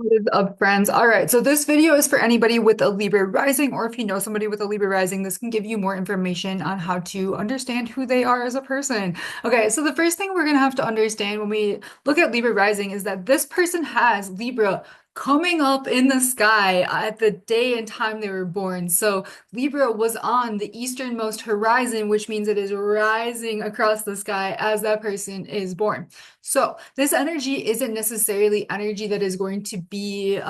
What is up, friends? All right, so this video is for anybody with a Libra rising, or if you know somebody with a Libra rising, this can give you more information on how to understand who they are as a person. Okay, so the first thing we're gonna have to understand when we look at Libra rising is that this person has Libra coming up in the sky at the day and time they were born. So Libra was on the easternmost horizon, which means it is rising across the sky as that person is born. So this energy isn't necessarily energy that is going to be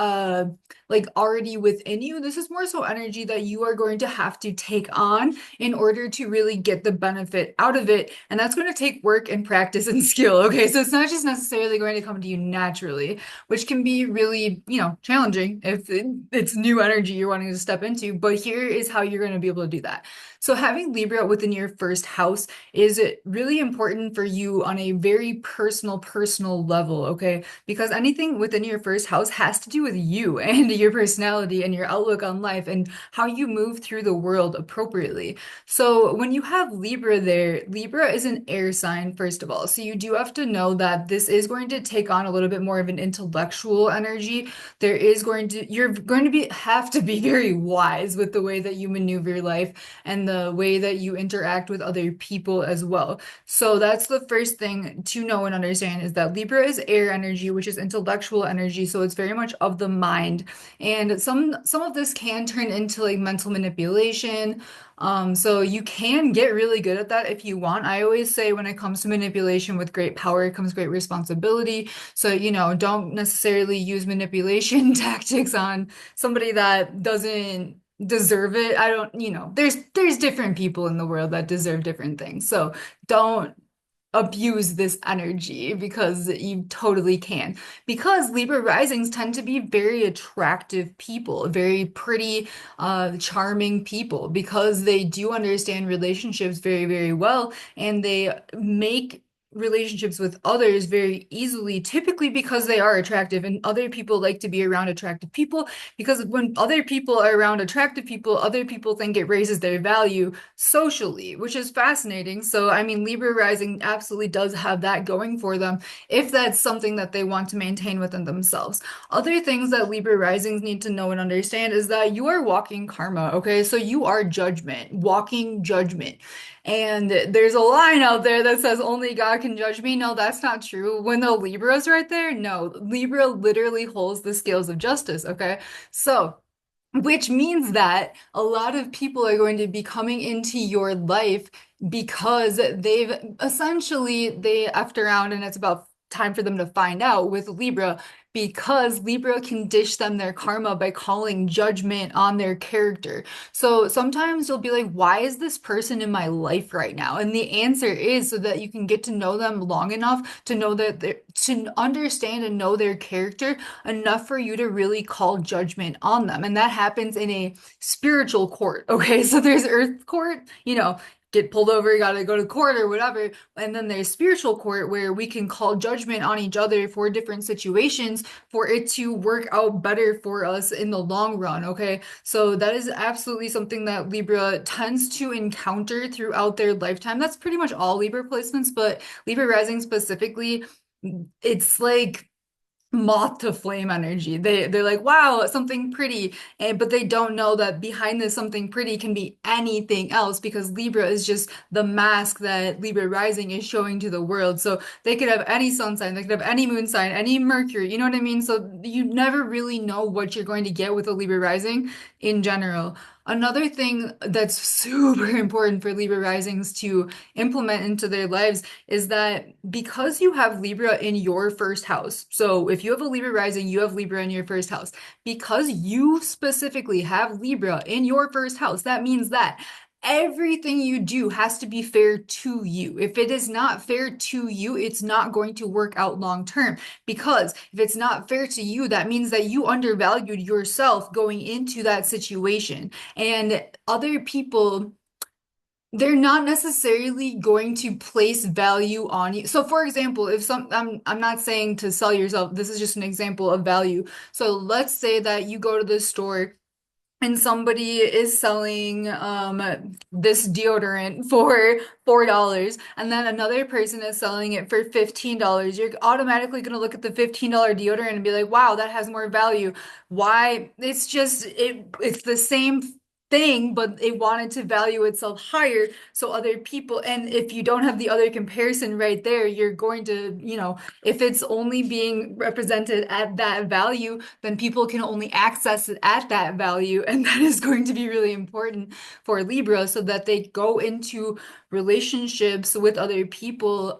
like already within you. This is more so energy that you are going to have to take on in order to really get the benefit out of it. And that's going to take work and practice and skill. Okay. So it's not just necessarily going to come to you naturally, which can be really, challenging if it's new energy you're wanting to step into. But here is how you're going to be able to do that. So having Libra within your first house is really important for you on a very personal level, okay? Because anything within your first house has to do with you and your personality and your outlook on life and how you move through the world appropriately. So when you have Libra there, Libra is an air sign, first of all. So you do have to know that this is going to take on a little bit more of an intellectual energy. You're going to have to be very wise with the way that you maneuver life and the way that you interact with other people as well. So that's the first thing to know and understand is that Libra is air energy, which is intellectual energy. So it's very much of the mind. And some of this can turn into like mental manipulation. So you can get really good at that if you want. I always say when it comes to manipulation with great power comes great responsibility. So, don't necessarily use manipulation tactics on somebody that doesn't deserve it. I don't, there's different people in the world that deserve different things. So don't abuse this energy because you totally can. Because Libra risings tend to be very attractive people, very pretty, charming people, because they do understand relationships very well, and they make relationships with others very easily, typically because they are attractive, and other people like to be around attractive people because when other people are around attractive people, other people think it raises their value socially, which is fascinating. So, I mean, Libra rising absolutely does have that going for them if that's something that they want to maintain within themselves. Other things that Libra risings need to know and understand is that you are walking karma, okay? So you are judgment, walking judgment. And there's a line out there that says only God can judge me. No, that's not true. When the Libra's right there, no, Libra literally holds the scales of justice, okay? So, which means that a lot of people are going to be coming into your life because they effed around and it's about time for them to find out with Libra because Libra can dish them their karma by calling judgment on their character. So sometimes you'll be like, why is this person in my life right now? And the answer is so that you can get to know them long enough to know to understand and know their character enough for you to really call judgment on them. And that happens in a spiritual court. Okay. So there's earth court, get pulled over, you got to go to court or whatever. And then there's spiritual court where we can call judgment on each other for different situations for it to work out better for us in the long run. Okay. So that is absolutely something that Libra tends to encounter throughout their lifetime. That's pretty much all Libra placements, but Libra rising specifically, it's like moth to flame energy. They're like, wow, something pretty. But they don't know that behind this something pretty can be anything else because Libra is just the mask that Libra rising is showing to the world. So they could have any sun sign, they could have any moon sign, any Mercury, you know what I mean? So you never really know what you're going to get with a Libra rising in general. Another thing that's super important for Libra risings to implement into their lives is that because you have Libra in your first house, so if you have a Libra rising, you have Libra in your first house. Because you specifically have Libra in your first house, that means that everything you do has to be fair to you. If it is not fair to you, it's not going to work out long term. Because if it's not fair to you, that means that you undervalued yourself going into that situation. And other people, they're not necessarily going to place value on you. So for example, if I'm not saying to sell yourself, this is just an example of value. So let's say that you go to the store and somebody is selling this deodorant for $4 and then another person is selling it for $15, you're automatically going to look at the $15 deodorant and be like, wow, that has more value. Why? It's just it's the same thing, but it wanted to value itself higher so other people, and if you don't have the other comparison right there, you're going to, if it's only being represented at that value, then people can only access it at that value. And that is going to be really important for Libra so that they go into relationships with other people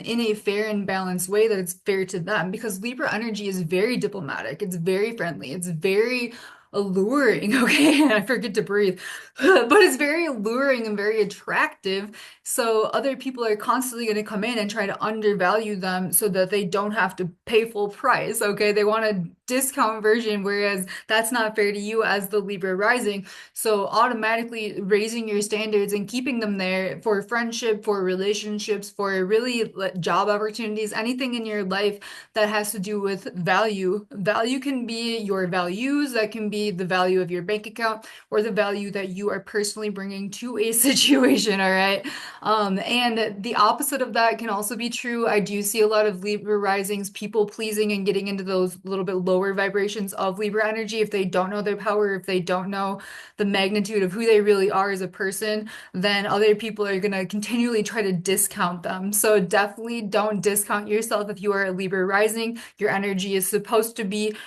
in a fair and balanced way that it's fair to them. Because Libra energy is very diplomatic, it's very friendly, it's very alluring. Okay, I forget to breathe. But it's very alluring and very attractive. So other people are constantly going to come in and try to undervalue them so that they don't have to pay full price. Okay, they want a discount version, whereas that's not fair to you as the Libra rising. So automatically raising your standards and keeping them there for friendship, for relationships, for really job opportunities, anything in your life that has to do with value. Value can be your values, that can be the value of your bank account, or the value that you are personally bringing to a situation, all right? And the opposite of that can also be true. I do see a lot of Libra risings, people pleasing and getting into those little bit lower vibrations of Libra energy. If they don't know their power, if they don't know the magnitude of who they really are as a person, then other people are going to continually try to discount them. So definitely don't discount yourself if you are a Libra rising. Your energy is supposed to be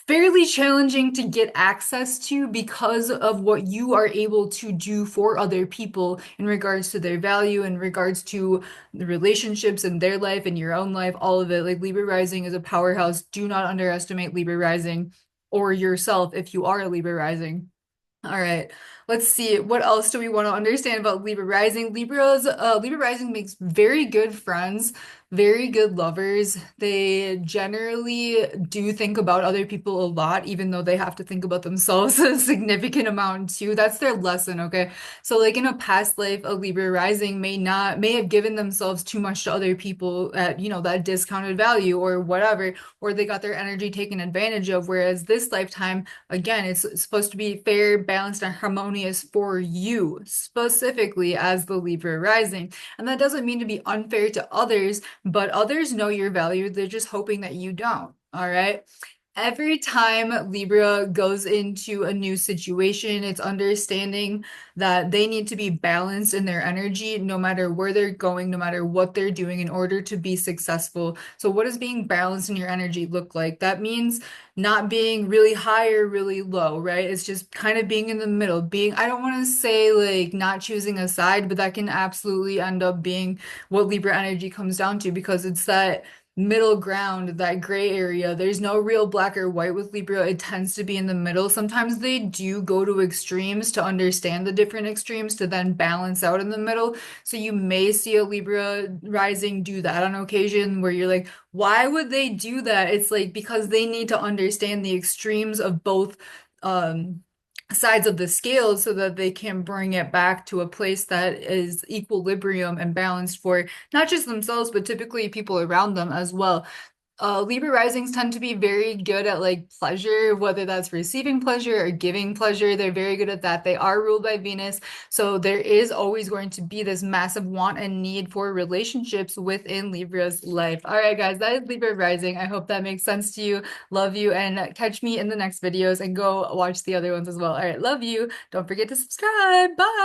fairly challenging to get access to because of what you are able to do for other people in regards to their value, in regards to the relationships in their life and your own life, all of it. Like Libra rising is a powerhouse. Do not underestimate Libra rising or yourself if you are a Libra rising. All right, let's see. What else do we want to understand about Libra rising? Libra rising makes very good friends, very good lovers. They generally do think about other people a lot, even though they have to think about themselves a significant amount too. That's their lesson, okay? So like in a past life, a Libra rising may have given themselves too much to other people at, that discounted value or whatever, or they got their energy taken advantage of, whereas this lifetime, again, it's supposed to be fair, balanced, and harmonious for you, specifically as the Libra rising. And that doesn't mean to be unfair to others, but others know your value. They're just hoping that you don't. All right. Every time Libra goes into a new situation, it's understanding that they need to be balanced in their energy, no matter where they're going, no matter what they're doing in order to be successful. So what does being balanced in your energy look like? That means not being really high or really low, right? It's just kind of being in the middle, I don't want to say like not choosing a side, but that can absolutely end up being what Libra energy comes down to, because it's that middle ground, that gray area. There's no real black or white with Libra. It tends to be in the middle. Sometimes they do go to extremes to understand the different extremes to then balance out in the middle. So you may see a Libra rising do that on occasion where you're like, why would they do that? It's like because they need to understand the extremes of both sides of the scale so that they can bring it back to a place that is equilibrium and balanced for not just themselves, but typically people around them as well. Libra risings tend to be very good at like pleasure, whether that's receiving pleasure or giving pleasure. They're very good at that. They are ruled by Venus. So there is always going to be this massive want and need for relationships within Libra's life. All right, guys, that is Libra rising. I hope that makes sense to you. Love you, and catch me in the next videos and go watch the other ones as well. All right, love you. Don't forget to subscribe. Bye.